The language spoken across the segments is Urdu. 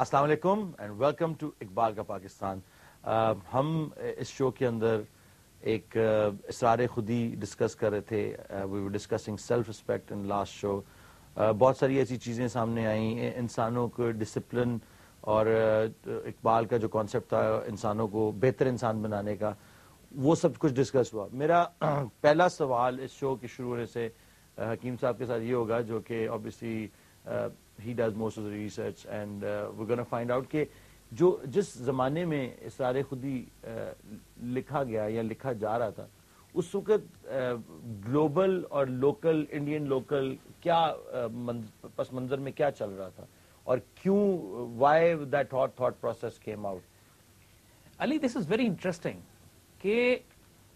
السلام علیکم اینڈ ویلکم ٹو اقبال کا پاکستان. ہم اس شو کے اندر ایک اسرار خودی ڈسکس کر رہے تھے. We were discussing self respect in last show. بہت ساری ایسی چیزیں سامنے آئیں, انسانوں کو ڈسپلن اور اقبال کا جو کانسیپٹ تھا انسانوں کو بہتر انسان بنانے کا, وہ سب کچھ ڈسکس ہوا. میرا پہلا سوال اس شو کے شروع ہونے سے حکیم صاحب کے ساتھ یہ ہوگا, جو کہ obviously he does most of the research and we're going to find out کہ جو جس زمانے میں اسرار خودی لکھا گیا یا لکھا جا رہا تھا, اس وقت گلوبل اور لوکل, انڈین لوکل کیا پس منظر میں کیا چل رہا تھا, اور کیوں, why that thought process came out. Ali, this is very interesting کہ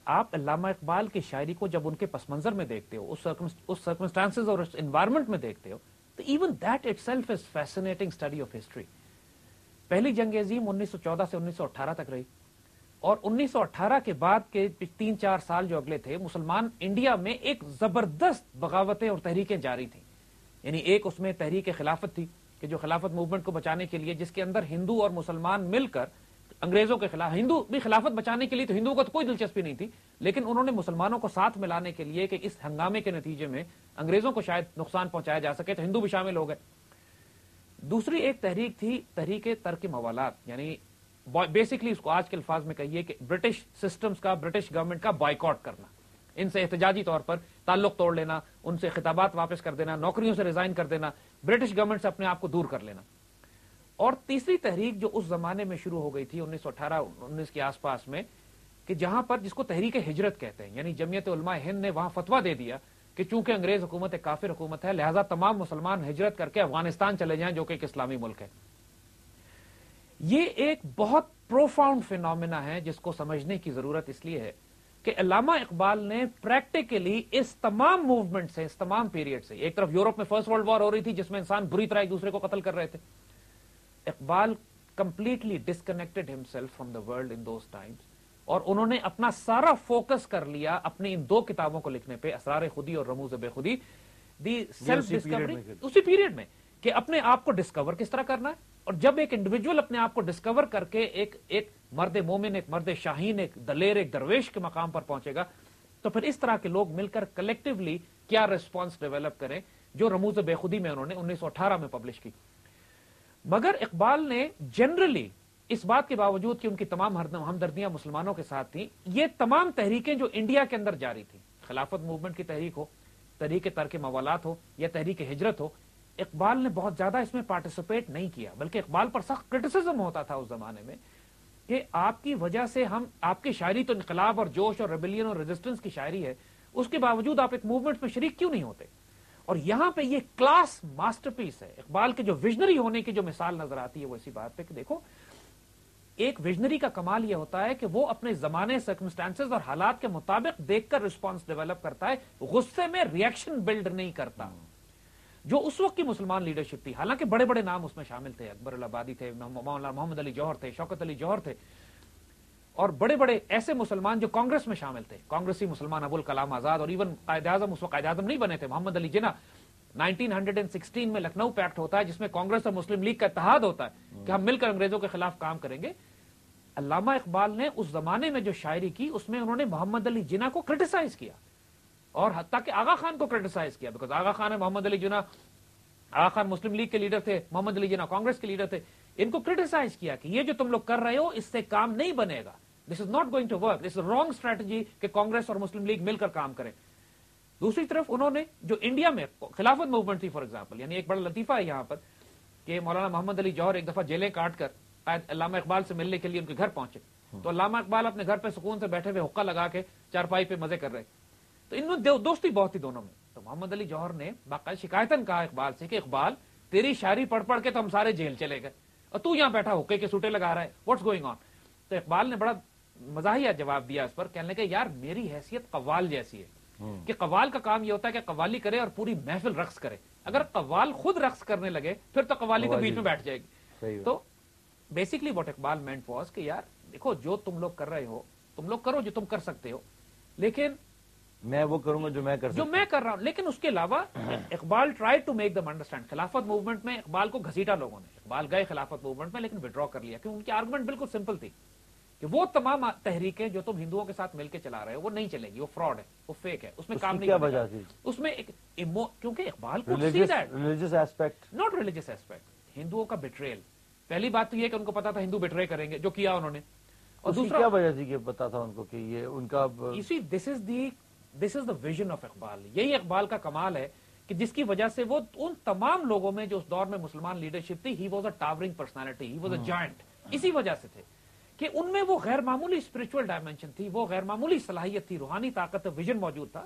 آپ علامہ اقبال کی شاعری کو جب ان کے پس منظر میں دیکھتے ہو, اس سرکمسٹانسز اور اس انوائرمنٹ میں دیکھتے ہو, تو even that it self is fascinating study of history. پہلی جنگ عظیم 1914 سے 1918 تک رہی, اور 1918 کے بعد کے 3-4 سال جو اگلے تھے, مسلمان انڈیا میں ایک زبردست بغاوتیں اور تحریکیں جاری تھیں. یعنی ایک اس میں تحریک خلافت تھی کہ جو خلافت موومنٹ کو بچانے کے لیے, جس کے اندر ہندو اور مسلمان مل کر انگریزوں کے خلاف, ہندو بھی خلافت بچانے کے لیے, تو ہندوؤں کو تو کوئی دلچسپی نہیں تھی, لیکن انہوں نے مسلمانوں کو ساتھ ملانے کے لیے کہ اس ہنگامے کے نتیجے میں انگریزوں کو شاید نقصان پہنچایا جا سکے, تو ہندو بھی شامل ہو گئے. دوسری ایک تحریک تھی تحریک ترک موالات, یعنی بیسکلی اس کو آج کے الفاظ میں کہیے کہ برٹش سسٹمز کا, برٹش گورنمنٹ کا بائیکاٹ کرنا, ان سے احتجاجی طور پر تعلق توڑ لینا, ان سے خطابات واپس کر دینا, نوکریوں سے ریزائن کر دینا, برٹش گورنمنٹ سے اپنے آپ کو دور کر لینا. اور تیسری تحریک جو اس زمانے میں شروع ہو گئی تھی 1918-19 کے آس پاس میں, کہ جہاں پر جس کو تحریک ہجرت کہتے ہیں, یعنی جمعیت علماء ہند نے وہاں فتویٰ دے دیا کہ چونکہ انگریز حکومت ایک کافر حکومت ہے, لہذا تمام مسلمان ہجرت کر کے افغانستان چلے جائیں, جو کہ ایک اسلامی ملک ہے. یہ ایک بہت پروفاؤنڈ فینومینا ہے جس کو سمجھنے کی ضرورت اس لیے ہے کہ علامہ اقبال نے پریکٹیکلی اس تمام موومنٹ سے, اس تمام پیریڈ سے, ایک طرف یورپ میں فرسٹ ورلڈ وار ہو رہی تھی جس میں انسان بری طرح ایک دوسرے کو قتل کر رہے تھے, Iqbal completely disconnected himself from the world in those times, اور انہوں نے اپنا سارا فوکس کر لیا اپنی ان 2 کتابوں کو لکھنے پہ, اسرار خودی اور رموز بے خودی, دی سیلف ڈسکوری, اسی پیریڈ میں کہ اپنے آپ کو ڈسکور کس طرح کرنا ہے. اور جب ایک انڈیویجول اپنے آپ کو ڈسکور کر کے ایک مرد مومن, ایک مرد شاہین, ایک دلیر, ایک درویش کے مقام پر پہنچے گا, تو پھر اس طرح کے لوگ مل کر کلیکٹیولی کیا ریسپانس ڈیولپ کریں, جو رموز بے خودی میں انہوں نے 1918 میں پبلش کی. مگر اقبال نے جنرلی اس بات کے باوجود کہ ان کی تمام ہمدردیاں مسلمانوں کے ساتھ تھیں, یہ تمام تحریکیں جو انڈیا کے اندر جاری تھیں, خلافت موومنٹ کی تحریک ہو, تحریک ترک موالات ہو, یا تحریک ہجرت ہو, اقبال نے بہت زیادہ اس میں پارٹیسپیٹ نہیں کیا, بلکہ اقبال پر سخت کرٹیسزم ہوتا تھا اس زمانے میں کہ آپ کی وجہ سے ہم, آپ کی شاعری تو انقلاب اور جوش اور ریبیلین اور ریزسٹنس کی شاعری ہے, اس کے باوجود آپ ایک موومنٹ میں شریک کیوں نہیں ہوتے. اور یہاں پہ یہ کلاس ماسٹر پیس ہے اقبال کے, جو ویژنری ہونے کی جو مثال نظر آتی ہے وہ اسی بات پہ کہ دیکھو, ایک ویژنری کا کمال یہ ہوتا ہے کہ وہ اپنے زمانے, سرکمسٹانسز اور حالات کے مطابق دیکھ کر رسپانس ڈیولپ کرتا ہے, غصے میں ریئیکشن بلڈ نہیں کرتا. جو اس وقت کی مسلمان لیڈرشپ تھی, حالانکہ بڑے بڑے نام اس میں شامل تھے, اکبر الآبادی تھے, مولانا محمد علی جوہر تھے, شوکت علی جوہر تھے, اور بڑے بڑے ایسے مسلمان جو کانگریس میں شامل تھے, کانگریسی مسلمان, ابو الکلام آزاد, اور ایون قائد اعظم, اس وقت قائد اعظم نہیں بنے تھے, محمد علی جناح. 1916 میں لکھنؤ پیکٹ ہوتا ہے جس میں کانگریس اور مسلم لیگ کا اتحاد ہوتا ہے کہ ہم مل کر انگریزوں کے خلاف کام کریں گے. علامہ اقبال نے اس زمانے میں جو شاعری کی, اس میں انہوں نے محمد علی جناح کو کرٹیسائز کیا, اور حتیٰ کہ آغا خان کو کرٹیسائز کیا, بیکاز آغا خان ہے, محمد علی جناح, آغا خان مسلم لیگ کے لیڈر تھے, محمد علی جناح کانگریس کے لیڈر تھے. ان کو کرٹیسائز کیا کہ یہ جو تم لوگ کر رہے ہو اس سے کام نہیں بنے گا, this is not going to work, this is wrong strategy کہ کانگریس اور مسلم لیگ مل کر کام کریں. دوسری طرف انہوں نے جو انڈیا میں خلافت موومنٹ تھی, فار ایگزامپل, یعنی ایک بڑا لطیفہ ہے یہاں پر کہ مولانا محمد علی جوہر ایک دفعہ جیلیں کاٹ کر علامہ اقبال سے ملنے کے لیے ان کے گھر پہنچے, تو علامہ اقبال اپنے گھر پہ سکون سے بیٹھے ہوئے حقہ لگا کے چارپائی پہ مزے کر رہے, تو انہوں نے دوستی بہت تھی دونوں میں. تو محمد علی جوہر نے باقاعدہ شکایتاً کہا اقبال سے کہ اقبال, تیری شاعری پڑھ پڑھ کے تو ہم سارے جیل چلے گئے, اور تو یہاں بیٹھا حقے کے سوٹے لگا رہا ہے, واٹس گوئنگ آن. تو اقبال نے بڑا مزاحیہ جواب دیا اس پر, کہنے لگے یار میری حیثیت قوال جیسی ہے کہ قوال کا کام یہ ہوتا ہے کہ قوالی کرے اور پوری محفل رقص کرے, اگر قوال خود رقص کرنے لگے پھر تو قوالی تو بیچ میں بیٹھ جائے گی. تو basically what Iqbal meant was کہ یار دیکھو, جو تم لوگ کر رہے ہو تم لوگ کرو جو تم کر سکتے ہو, لیکن میں وہ کروں گا جو میں کر رہا ہوں. لیکن اس کے علاوہ Iqbal try to make them understand. Khilafat movement میں اقبال کو گھسیٹا لوگوں نے. اقبال گئے خلافت موومنٹ میں لیکن وڈرا کر لیا, کیونکہ ان کی آرگومنٹ بالکل سمپل تھی کہ وہ تمام تحریکیں جو تم ہندوؤں کے ساتھ مل کے چلا رہے ہو وہ نہیں چلے گی, وہ فراڈ ہے, وہ فیک ہے, اس میں کام نہیں. کیا وجہ تھی اس میں کیونکہ اقبال کو religious aspect, not religious aspect, ہندوؤں کا بٹریل. پہلی بات تو یہ کہ ان کو پتا تھا ہندو بٹرے کریں گے, جو کیا انہوں نے. اور دوسرا کیا وجہ تھی کہ پتا تھا ان کو کہ یہ ان کا دس از دا ویژن آف اقبال. یہی اقبال کا کمال ہے کہ جس کی وجہ سے وہ ان تمام لوگوں میں جو اس دور میں مسلمان لیڈرشپ تھی, he was a towering personality, he was a joint. اسی وجہ سے تھے کہ ان میں وہ غیر معمولی اسپرچل ڈائمینشن تھی, وہ غیر معمولی صلاحیت تھی, روحانی طاقت, ویژن موجود تھا.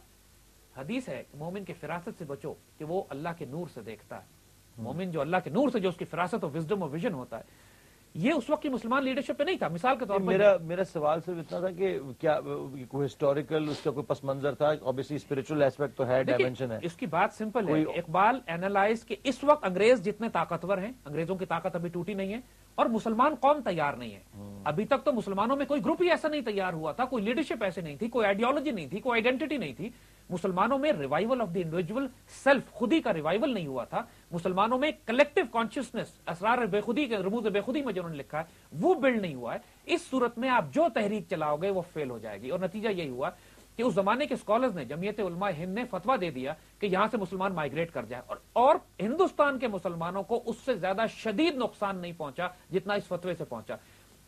حدیث ہے کہ مومن کی فراست سے بچو کہ وہ اللہ کے نور سے دیکھتا ہے. مومن جو اللہ کے نور سے جو اس کی فراست اور وزڈم اور ویژن ہوتا ہے, یہ اس وقت کی مسلمان لیڈرشپ پہ نہیں تھا. مثال کے طور پر میرا سوال صرف اتنا تھا کہ کیا کوئی ہسٹوریکل اس کا کوئی پس منظر تھا؟ obviously اسپرچل ایسپیکٹ تو ہے, ڈائمینشن ہے. اس کی بات سمپل ہے. اقبال اینالائز کہ اس وقت انگریز جتنے طاقتور ہیں, انگریزوں کی طاقت ابھی ٹوٹی نہیں ہے, اور مسلمان قوم تیار نہیں ہے. ابھی تک تو مسلمانوں میں کوئی گروپ ہی ایسا نہیں تیار ہوا تھا, کوئی لیڈرشپ ایسے نہیں تھی, کوئی آئیڈیالوجی نہیں تھی, کوئی آئیڈینٹی نہیں تھی. مسلمانوں میں revival of the individual self, خودی کا ریوائول نہیں ہوا تھا. مسلمانوں میں کلیکٹو کانشیسنس, اسرار بے خودی کے رموز بے خودی میں جو انہوں نے لکھا ہے وہ بلڈ نہیں ہوا ہے. اس صورت میں آپ جو تحریک چلاؤ گے وہ فیل ہو جائے گی. اور نتیجہ یہی ہوا کہ اس زمانے کے اسکالرز نے, جمعیت علماء ہند نے فتویٰ دے دیا کہ یہاں سے مسلمان مائگریٹ کر جائے, اور ہندوستان کے مسلمانوں کو اس سے زیادہ شدید نقصان نہیں پہنچا جتنا اس فتوے سے پہنچا.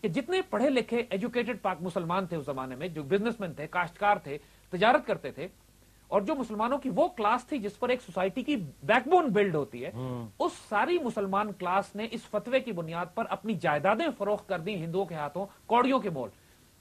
کہ جتنے پڑھے لکھے ایجوکیٹڈ پاک مسلمان تھے اس زمانے میں, جو بزنس مین تھے, کاشتکار تھے, تجارت کرتے تھے, اور جو مسلمانوں کی وہ کلاس تھی جس پر ایک سوسائٹی کی بیک بون بلڈ ہوتی ہے, اس ساری مسلمان کلاس نے اس فتوے کی بنیاد پر اپنی جائیدادیں فروخت کر دی ہندوؤں کے ہاتھوں کوڑیوں کے مول,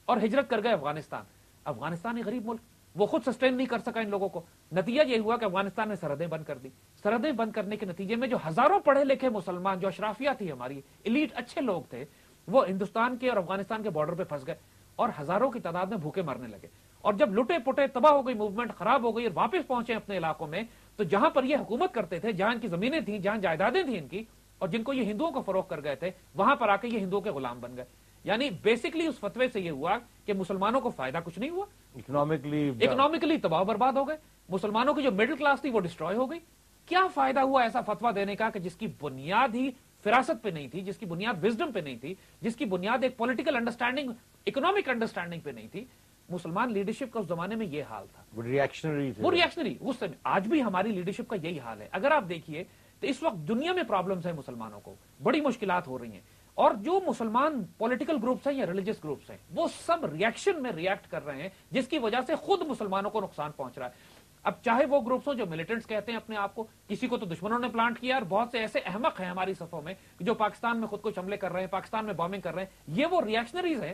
اور ہجرت کر گئے افغانستان. افغانستان ایک غریب ملک, وہ خود سسٹین نہیں کر سکا ان لوگوں کو. نتیجہ یہ ہوا کہ افغانستان نے سرحدیں بند کر دی. سرحدیں بند کرنے کے نتیجے میں جو ہزاروں پڑھے لکھے مسلمان, جو اشرافیہ تھی ہماری, ایلیٹ اچھے لوگ تھے, وہ ہندوستان کے اور افغانستان کے بارڈر پہ پھنس گئے, اور ہزاروں کی تعداد میں بھوکے مرنے لگے. اور جب لٹے پٹے تباہ ہو گئی, موومنٹ خراب ہو گئی, اور واپس پہنچے اپنے علاقوں میں, تو جہاں پر یہ حکومت کرتے تھے, جہاں ان کی زمینیں تھیں, جہاں جائیدادیں تھیں ان کی, اور جن کو یہ ہندوؤں کو فروخت کر گئے تھے, وہاں پر آ کے یہ ہندوؤں کے غلام بن گئے. یعنی بیسکلی اس فتوے سے یہ ہوا کہ مسلمانوں کو فائدہ کچھ نہیں ہوا, اکنامکلی تباہ برباد ہو گئے. مسلمانوں کی جو مڈل کلاس تھی وہ ڈسٹروائے ہو گئی. کیا فائدہ ہوا ایسا فتویٰ دینے کا کہ جس کی بنیاد ہی فراست پہ نہیں تھی, جس کی بنیاد وزڈم پہ نہیں تھی, جس کی بنیاد ایک پولیٹیکل انڈرسٹینڈنگ, اکنامک انڈرسٹینڈنگ پہ نہیں تھی. مسلمان لیڈرشپ کا اس زمانے میں یہ حال تھا, وہ ریئیکشنری. اس سمے آج بھی ہماری لیڈرشپ کا یہی حال ہے. اگر آپ دیکھیے تو اس وقت دنیا میں پرابلمز ہیں, مسلمانوں کو بڑی مشکلات ہو رہی ہیں, اور جو مسلمان پولیٹیکل گروپس ہیں یا ریلیجس گروپس ہیں وہ سب ریئیکشن میں ریئیکٹ کر رہے ہیں, جس کی وجہ سے خود مسلمانوں کو نقصان پہنچ رہا ہے. اب چاہے وہ گروپس ہوں جو ملیٹنٹس کہتے ہیں اپنے آپ کو, کسی کو تو دشمنوں نے پلانٹ کیا, اور بہت سے ایسے احمق ہیں ہماری صفوں میں جو پاکستان میں خود کو حملے کر رہے ہیں, پاکستان میں بامبنگ کر رہے ہیں. یہ وہ ریئیکشنریز ہیں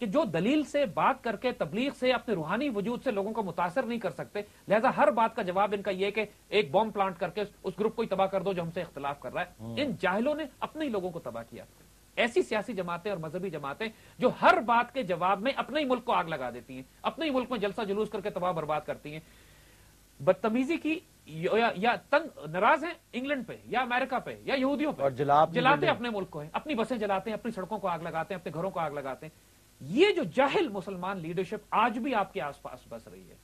کہ جو دلیل سے, بات کر کے, تبلیغ سے, اپنے روحانی وجود سے لوگوں کو متاثر نہیں کر سکتے. لہذا ہر بات کا جواب ان کا یہ کہ ایک بم پلانٹ کر کے اس گروپ کو ہی تباہ کر دو جو ہم سے اختلاف کر رہا ہے. ان جاہلوں نے اپنے ہی لوگوں کو تباہ کیا. ایسی سیاسی جماعتیں اور مذہبی جماعتیں جو ہر بات کے جواب میں اپنے ہی ملک کو آگ لگا دیتی ہیں, اپنے ہی ملک میں جلسہ جلوس کر کے تباہ برباد کرتی ہیں. بدتمیزی کی یا تنگ ناراض ہیں انگلینڈ پہ یا امریکہ پہ یا یہودیوں پہ, اور جلاتے اپنے ملک کو ہیں, اپنی بسیں جلاتے ہیں, اپنی سڑکوں کو آگ لگاتے ہیں, اپنے گھروں کو آگ لگاتے ہیں. یہ جو جاہل مسلمان لیڈرشپ آج بھی آپ کے آس پاس بس رہی ہے,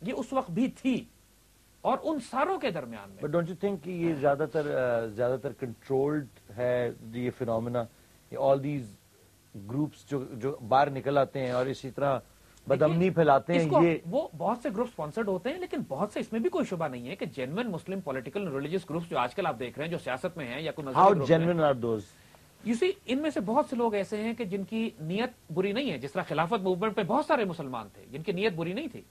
یہ اس وقت بھی تھی, اور ان ساروں کے درمیان میں. بٹ ڈونٹ یو تھنک کہ یہ زیادہ تر کنٹرولڈ ہے یہ فینومینا, آل دیز گروپس جو باہر نکل آتے ہیں اور اسی طرح بدامنی پھیلاتے ہیں؟ یہ وہ بہت سے گروپ سپانسرڈ ہوتے ہیں, لیکن بہت سے اس میں بھی کوئی شبہ نہیں ہے کہ جینوین مسلم پولیٹیکل ریلیجیس گروپس جو آج کل آپ دیکھ رہے ہیں, جو سیاست میں ہیں یا کوئی how genuine are those? You see, ان میں سے بہت سے لوگ ایسے ہیں کہ جن کی نیت بری نہیں ہے. جس طرح خلافت موومنٹ پہ بہت سارے مسلمان تھے جن کی نیت بری نہیں تھی,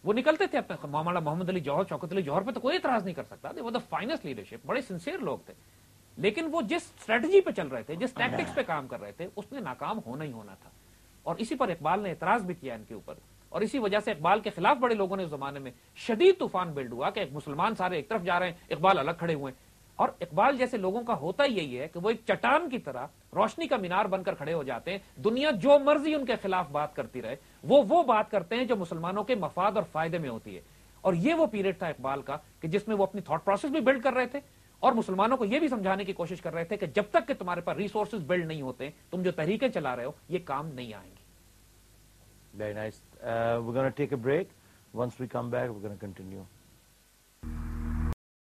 وہ نکلتے تھے اپنے. مولانا محمد علی جوہر, شوکت علی جوہر پہ تو کوئی اعتراض نہیں کر سکتا, وہ دا فائنسٹ لیڈرشپ, بڑے سنسیئر لوگ تھے. لیکن وہ جس اسٹریٹجی پہ چل رہے تھے, جس ٹیکٹکس پہ کام کر رہے تھے, اس نے ناکام ہونا ہی ہونا تھا. اور اسی پر اقبال نے اعتراض بھی کیا ان کے اوپر, اور اسی وجہ سے اقبال کے خلاف بڑے لوگوں نے اس زمانے میں شدید طوفان بلڈ ہوا کہ مسلمان سارے ایک طرف جا رہے ہیں, اقبال الگ کھڑے ہوئے ہیں. اور اقبال جیسے لوگوں کا ہوتا ہی یہی ہے کہ وہ ایک چٹان کی طرح روشنی کا مینار بن کر کھڑے ہو جاتے ہیں. دنیا جو مرضی ان کے خلاف بات کرتی رہے, وہ بات کرتے ہیں جو مسلمانوں کے مفاد اور فائدے میں ہوتی ہے. اور یہ وہ پیریڈ تھا اقبال کا کہ جس میں وہ اپنی تھاٹ پروسیس بھی بلڈ کر رہے تھے, اور مسلمانوں کو یہ بھی سمجھانے کی کوشش کر رہے تھے کہ جب تک کہ تمہارے پاس ریسورسز بلڈ نہیں ہوتے, تم جو تحریکیں چلا رہے ہو یہ کام نہیں آئیں گی. Very nice. We're going to take a break. Once we come back, we're going to continue.